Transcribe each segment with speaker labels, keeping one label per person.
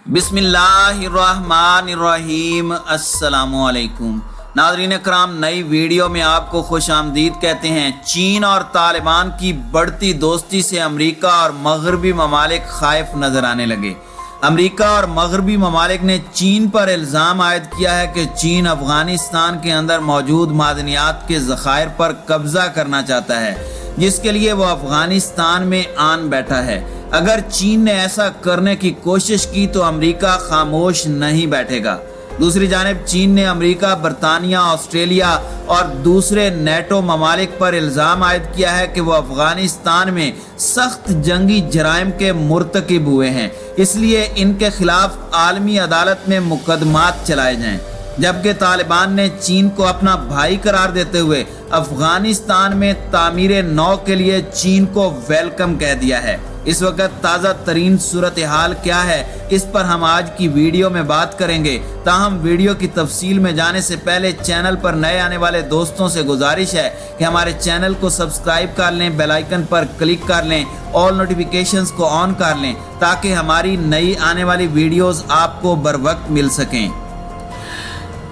Speaker 1: बिस्मिल्लाहिर्रहमानिर्रहीम। अस्सलामुअलैकुम नाज़रीन कराम, नई वीडियो में आपको खुश आमदीद कहते हैं। चीन और तालिबान की बढ़ती दोस्ती से अमेरिका और मगरबी ममालिक खाइफ नजर आने लगे। अमेरिका और मगरबी ममालिक ने चीन पर इल्ज़ाम आयद किया है कि चीन अफगानिस्तान के अंदर मौजूद मादनियात के ज़खायर पर कब्जा करना चाहता है, जिसके लिए वो अफगानिस्तान में आन बैठा है। अगर चीन ने ऐसा करने की कोशिश की तो अमेरिका खामोश नहीं बैठेगा। दूसरी जानिब चीन ने अमेरिका, बरतानिया, ऑस्ट्रेलिया और दूसरे नेटो ममालिक पर इल्ज़ाम आयद किया है कि वो अफगानिस्तान में सख्त जंगी जराइम के मुर्तकिब हुए हैं, इसलिए इनके खिलाफ आलमी अदालत में मुकदमात चलाए जाएं। जबकि तालिबान ने चीन को अपना भाई करार देते हुए अफगानिस्तान में तामीर नौ के लिए चीन को वेलकम कह दिया है। इस वक्त ताज़ा तरीन सूरत हाल क्या है, इस पर हम आज की वीडियो में बात करेंगे। ताहम वीडियो की तफसील में जाने से पहले चैनल पर नए आने वाले दोस्तों से गुजारिश है कि हमारे चैनल को सब्सक्राइब कर लें, बेल आइकन पर क्लिक कर लें, ऑल नोटिफिकेशंस को ऑन कर लें ताकि हमारी नई आने वाली वीडियोस आपको बर वक्त मिल सकें।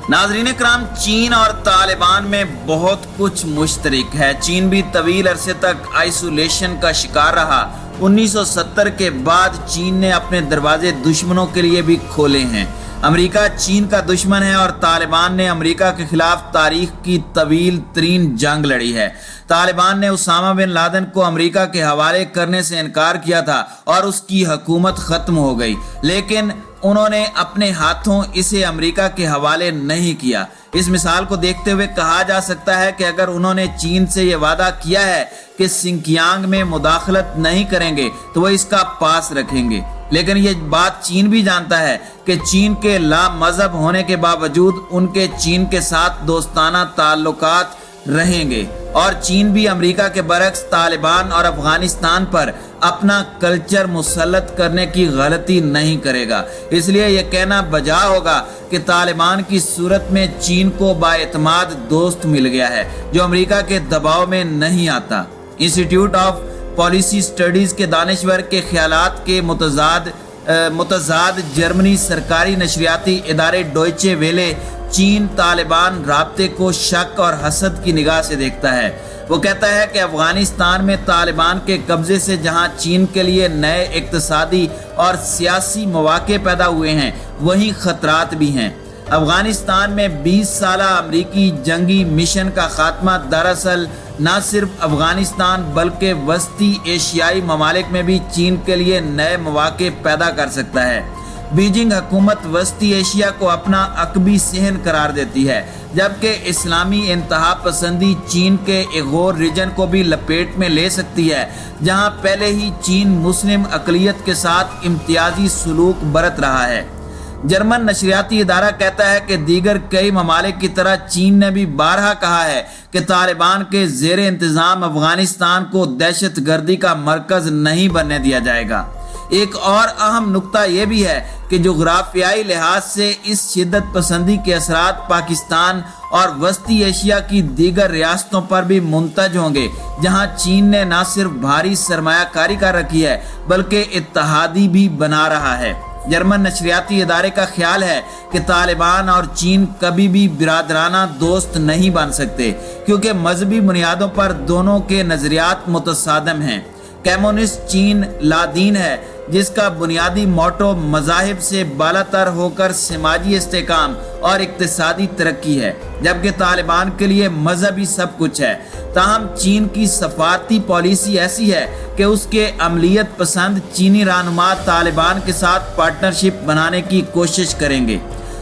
Speaker 1: नाज़रीन कराम, चीन और तालिबान में बहुत कुछ मुश्तरक है। चीन भी तवील अरसे तक आइसोलेशन का शिकार रहा। 1970 के बाद चीन ने अपने दरवाजे दुश्मनों के लिए भी खोले हैं। अमेरिका चीन का दुश्मन है और तालिबान ने अमेरिका के खिलाफ तारीख की तवील तरीन जंग लड़ी है। तालिबान ने उसामा बिन लादेन को अमेरिका के हवाले करने से इनकार किया था और उसकी हुकूमत ख़त्म हो गई, लेकिन उन्होंने अपने हाथों इसे अमेरिका के हवाले नहीं किया। इस मिसाल को देखते हुए कहा जा सकता है कि अगर उन्होंने चीन से ये वादा किया है कि सिंकियांग में मुदाखलत नहीं करेंगे तो वो इसका पास रखेंगे, लेकिन ये बात चीन भी जानता है कि चीन के ला मजहब होने के बावजूद उनके चीन के साथ दोस्ताना ताल्लुकात रहेंगे और चीन भी अमेरिका के बरक्स तालिबान और अफगानिस्तान पर अपना कल्चर मुसल्लत करने की गलती नहीं करेगा। इसलिए यह कहना बजा होगा कि तालिबान की सूरत में चीन को बाएतमाद दोस्त मिल गया है जो अमेरिका के दबाव में नहीं आता। इंस्टीट्यूट ऑफ पॉलिसी स्टडीज के दानिश्वर के ख्यालात के मुतजाद जर्मनी सरकारी नशरियाती इदारे डॉयचे वेले चीन तालिबान राब्ते को शक और हसद की निगाह से देखता है। वो कहता है कि अफगानिस्तान में तालिबान के कब्जे से जहां चीन के लिए नए इक्तसादी और सियासी मौके पैदा हुए हैं, वहीं खतरात भी हैं। अफगानिस्तान में 20 साला अमरीकी जंगी मिशन का खात्मा दरअसल न सिर्फ अफगानिस्तान बल्कि वस्ती एशियाई ममालिक में भी चीन के लिए नए मौके पैदा कर सकता है। बीजिंग हुकूमत वस्ती एशिया को अपना अकबी सहन करार देती है, जबकि इस्लामी इंतहा पसंदी चीन के इगोर रीजन को भी लपेट में ले सकती है, जहां पहले ही चीन मुस्लिम अकलियत के साथ इम्तियाजी सलूक बरत रहा है। जर्मन नशरियाती इदारा कहता है कि दीगर कई ममालिक की तरह चीन ने भी बारहा कहा है कि तालिबान के जेर इंतजाम अफगानिस्तान को दहशत गर्दी का मरकज नहीं बनने दिया जाएगा। एक और अहम नुक्ता यह भी है कि जोग्राफियाई लिहाज से इस शिद्दत पसंदी के असरात पाकिस्तान और वस्ती एशिया की दीगर रियासतों पर भी मुंतज होंगे, जहां चीन ने न सिर्फ भारी सरमायाकारी कर रखी है बल्कि इत्तेहादी भी बना रहा है। जर्मन नशरियाती इदारे का ख्याल है कि तालिबान और चीन कभी भी बिरादराना दोस्त नहीं बन सकते, क्योंकि मजहबी बुनियादों पर दोनों के नजरियात मुतसादम हैं। कम्युनिस्ट चीन लादीन है, जिसका बुनियादी मोटो मज़ाहिब से बालातर होकर समाजी इस्तेकाम और इक्तिसादी तरक्की है, जबकि तालिबान के लिए मजहब ही सब कुछ है। ताहम चीन की सफारती पॉलिसी ऐसी है कि उसके अमलियत पसंद चीनी रहनुमा तालिबान के साथ पार्टनरशिप बनाने की कोशिश करेंगे।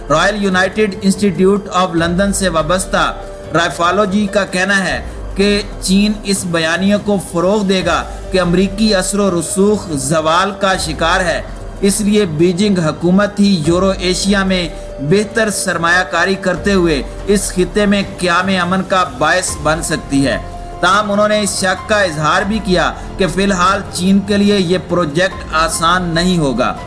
Speaker 1: Royal United institute of London से वाबस्ता राइफोलॉजी का कहना है कि चीन इस बयानियों को फ़रोग़ देगा कि अमरीकी असर व रसूख जवाल का शिकार है, इसलिए बीजिंग हुकूमत ही यूरो एशिया में बेहतर सरमायाकारी करते हुए इस खिते में क़याम अमन का बायस बन सकती है। ताहम उन्होंने इस शक का इजहार भी किया कि फ़िलहाल चीन के लिए ये प्रोजेक्ट आसान नहीं होगा।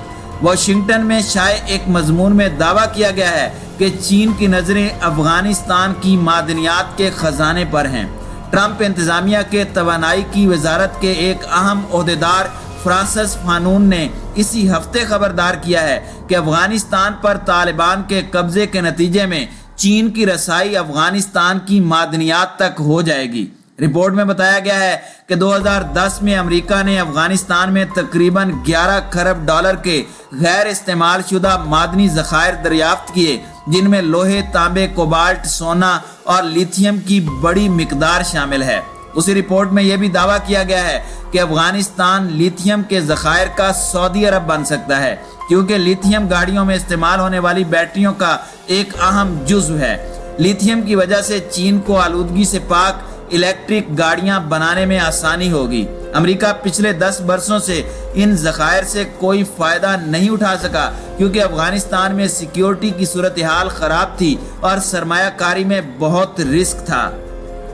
Speaker 1: वाशिंगटन में शाये एक मजमून में दावा किया गया है कि चीन की नज़रें अफगानिस्तान की मादनियात के ख़जाने पर हैं। ट्रंप इंतज़ामिया के तवानाई की वजारत के एक अहम ओहदेदार فرانسس فانون نے اسی ہفتے خبردار کیا ہے کہ افغانستان پر طالبان کے قبضے کے نتیجے میں چین کی رسائی افغانستان کی معدنیات تک ہو جائے گی۔ رپورٹ میں بتایا گیا ہے کہ 2010 میں امریکہ نے افغانستان میں تقریباً 11 کھرب ڈالر کے غیر استعمال شدہ معدنی ذخائر دریافت کیے، جن میں لوہے، تانبے، کوبالٹ، سونا اور لیتھیم کی بڑی مقدار شامل ہے۔ اسی رپورٹ میں یہ بھی دعویٰ کیا گیا ہے کہ افغانستان لیتھیم کے ذخائر کا سعودی عرب بن سکتا ہے، کیونکہ لیتھیم گاڑیوں میں استعمال ہونے والی بیٹریوں کا ایک اہم جزو ہے۔ لیتھیم کی وجہ سے چین کو آلودگی سے پاک الیکٹرک گاڑیاں بنانے میں آسانی ہوگی۔ امریکہ پچھلے 10 برسوں سے ان ذخائر سے کوئی فائدہ نہیں اٹھا سکا، کیونکہ افغانستان میں سیکیورٹی کی صورتحال خراب تھی اور سرمایہ کاری میں بہت رسک تھا۔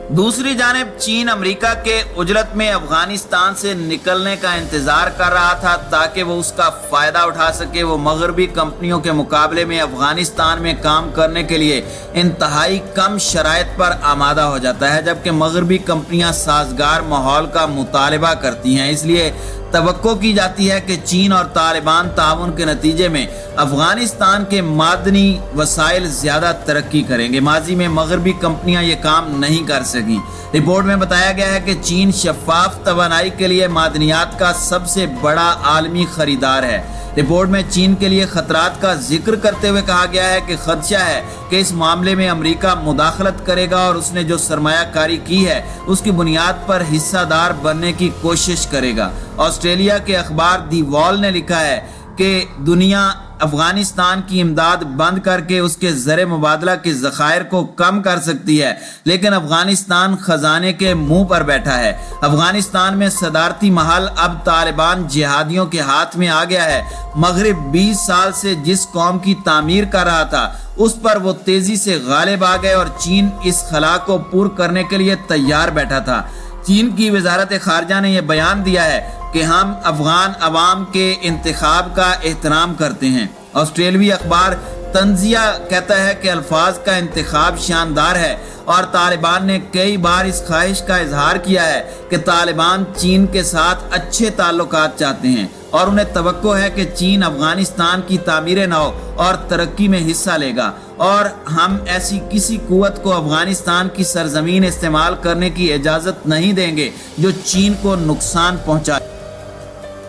Speaker 1: دوسری جانب چین امریکہ کے اجرت میں افغانستان سے نکلنے کا انتظار کر رہا تھا تاکہ وہ اس کا فائدہ اٹھا سکے۔ وہ مغربی کمپنیوں کے مقابلے میں افغانستان میں کام کرنے کے لیے انتہائی کم شرائط پر آمادہ ہو جاتا ہے، جبکہ مغربی کمپنیاں سازگار ماحول کا مطالبہ کرتی ہیں۔ اس لیے توقع کی جاتی ہے کہ چین اور طالبان تعاون کے نتیجے میں افغانستان کے معدنی وسائل زیادہ ترقی کریں گے۔ ماضی میں مغربی کمپنیاں یہ کام نہیں کر سکیں۔ رپورٹ میں بتایا گیا ہے کہ چین شفاف توانائی کے لیے معدنیات کا سب سے بڑا عالمی خریدار ہے۔ رپورٹ میں چین کے لیے خطرات کا ذکر کرتے ہوئے کہا گیا ہے کہ خدشہ ہے کہ اس معاملے میں امریکہ مداخلت کرے گا اور اس نے جو سرمایہ کاری کی ہے اس کی بنیاد پر حصہ دار بننے کی کوشش کرے گا۔ آسٹریلیا کے اخبار دی وال نے لکھا ہے کہ دنیا افغانستان کی امداد بند کر کے اس کے زر مبادلہ کے ذخائر کو کم کر سکتی ہے، لیکن افغانستان خزانے کے منہ پر بیٹھا ہے۔ افغانستان میں صدارتی محل اب طالبان جہادیوں کے ہاتھ میں آ گیا ہے۔ مغرب 20 سال سے جس قوم کی تعمیر کر رہا تھا اس پر وہ تیزی سے غالب آ گئے اور چین اس خلا کو پور کرنے کے لیے تیار بیٹھا تھا۔ چین کی وزارت خارجہ نے یہ بیان دیا ہے کہ ہم افغان عوام کے انتخاب کا احترام کرتے ہیں۔ آسٹریلوی اخبار تنزیہ کہتا ہے کہ الفاظ کا انتخاب شاندار ہے اور طالبان نے کئی بار اس خواہش کا اظہار کیا ہے کہ طالبان چین کے ساتھ اچھے تعلقات چاہتے ہیں اور انہیں توقع ہے کہ چین افغانستان کی تعمیر نو اور ترقی میں حصہ لے گا، اور ہم ایسی کسی قوت کو افغانستان کی سرزمین استعمال کرنے کی اجازت نہیں دیں گے جو چین کو نقصان پہنچائے۔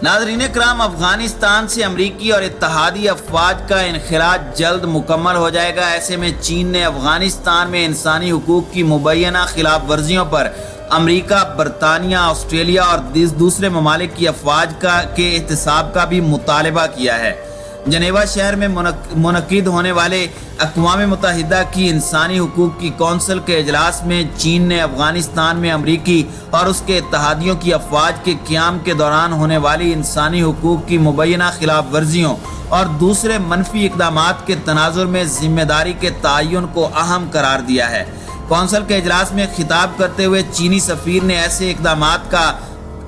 Speaker 1: ناظرین کرام، افغانستان سے امریکی اور اتحادی افواج کا انخلاء جلد مکمل ہو جائے گا۔ ایسے میں چین نے افغانستان میں انسانی حقوق کی مبینہ خلاف ورزیوں پر امریکہ، برطانیہ، آسٹریلیا اور دوسرے ممالک کی افواج کے احتساب کا بھی مطالبہ کیا ہے۔ جنیوا شہر میں منعقد ہونے والے اقوام متحدہ کی انسانی حقوق کی کونسل کے اجلاس میں چین نے افغانستان میں امریکی اور اس کے اتحادیوں کی افواج کے قیام کے دوران ہونے والی انسانی حقوق کی مبینہ خلاف ورزیوں اور دوسرے منفی اقدامات کے تناظر میں ذمہ داری کے تعین کو اہم قرار دیا ہے۔ کونسل کے اجلاس میں خطاب کرتے ہوئے چینی سفیر نے ایسے اقدامات کا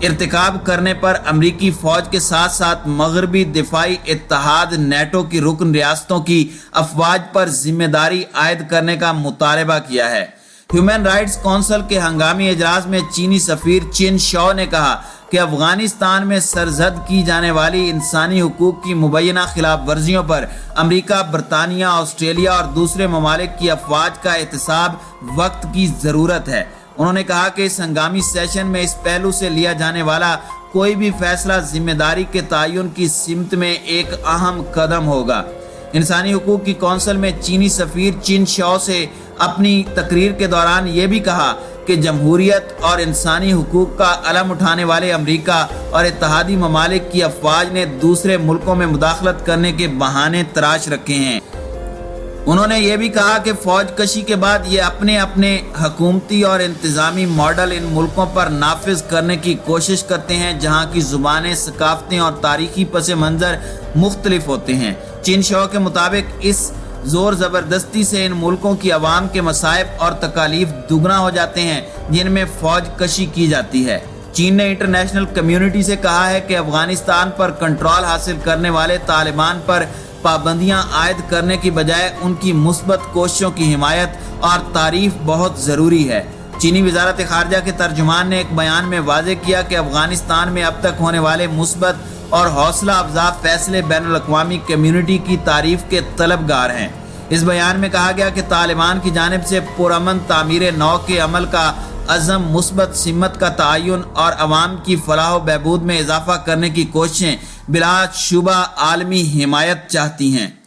Speaker 1: ارتکاب کرنے پر امریکی فوج کے ساتھ ساتھ مغربی دفاعی اتحاد نیٹو کی رکن ریاستوں کی افواج پر ذمہ داری عائد کرنے کا مطالبہ کیا ہے۔ ہیومن رائٹس کونسل کے ہنگامی اجلاس میں چینی سفیر چین شاؤ نے کہا کہ افغانستان میں سرزد کی جانے والی انسانی حقوق کی مبینہ خلاف ورزیوں پر امریکہ، برطانیہ، آسٹریلیا اور دوسرے ممالک کی افواج کا احتساب وقت کی ضرورت ہے۔ انہوں نے کہا کہ اس ہنگامی سیشن میں اس پہلو سے لیا جانے والا کوئی بھی فیصلہ ذمہ داری کے تعین کی سمت میں ایک اہم قدم ہوگا۔ انسانی حقوق کی کونسل میں چینی سفیر چین شاؤ سے اپنی تقریر کے دوران یہ بھی کہا کہ جمہوریت اور انسانی حقوق کا علم اٹھانے والے امریکہ اور اتحادی ممالک کی افواج نے دوسرے ملکوں میں مداخلت کرنے کے بہانے تراش رکھے ہیں۔ انہوں نے یہ بھی کہا کہ فوج کشی کے بعد یہ اپنے حکومتی اور انتظامی ماڈل ان ملکوں پر نافذ کرنے کی کوشش کرتے ہیں جہاں کی زبانیں، ثقافتیں اور تاریخی پس منظر مختلف ہوتے ہیں۔ چین شاؤ کے مطابق اس زور زبردستی سے ان ملکوں کی عوام کے مصائب اور تکالیف دگنا ہو جاتے ہیں جن میں فوج کشی کی جاتی ہے۔ چین نے انٹرنیشنل کمیونٹی سے کہا ہے کہ افغانستان پر کنٹرول حاصل کرنے والے طالبان پر پابندیاں عائد کرنے کی بجائے ان کی مثبت کوششوں کی حمایت اور تعریف بہت ضروری ہے۔ चीनी वजारत खारजा के तर्जुमान ने एक बयान में वाज़ेह किया कि अफगानिस्तान में अब तक होने वाले मुस्बत और हौसला अफजा फैसले बैनुल अक़वामी कम्युनिटी की तारीफ के तलबगार हैं। इस बयान में कहा गया कि तालिबान की जानिब से पुरअमन तामीर नौ के अमल का अज़म, मुस्बत सिमत का तयन और अवाम की फलाह व बहबूद में इजाफा करने की कोशिशें बिलाशुबा आलमी हिमायत चाहती हैं।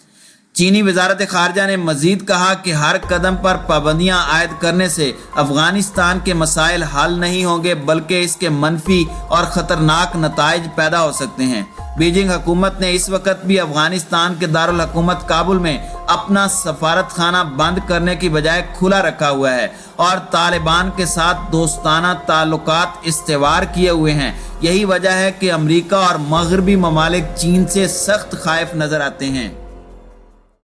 Speaker 1: चीनी वजारत खारजा ने मजीद कहा कि हर कदम पर पाबंदियां आयद करने से अफगानिस्तान के मसाइल हल नहीं होंगे, बल्कि इसके मनफी और ख़तरनाक नताइज पैदा हो सकते हैं। बीजिंग हुकूमत ने इस वक्त भी अफगानिस्तान के दारुल हुकूमत काबुल में अपना सफारत खाना बंद करने की बजाय खुला रखा हुआ है और तालिबान के साथ दोस्ताना ताल्लुकात इस्तेवार किए हुए हैं। यही वजह है कि अमरीका और मगरबी ममालिक चीन से सख्त खाइफ नजर आते हैं।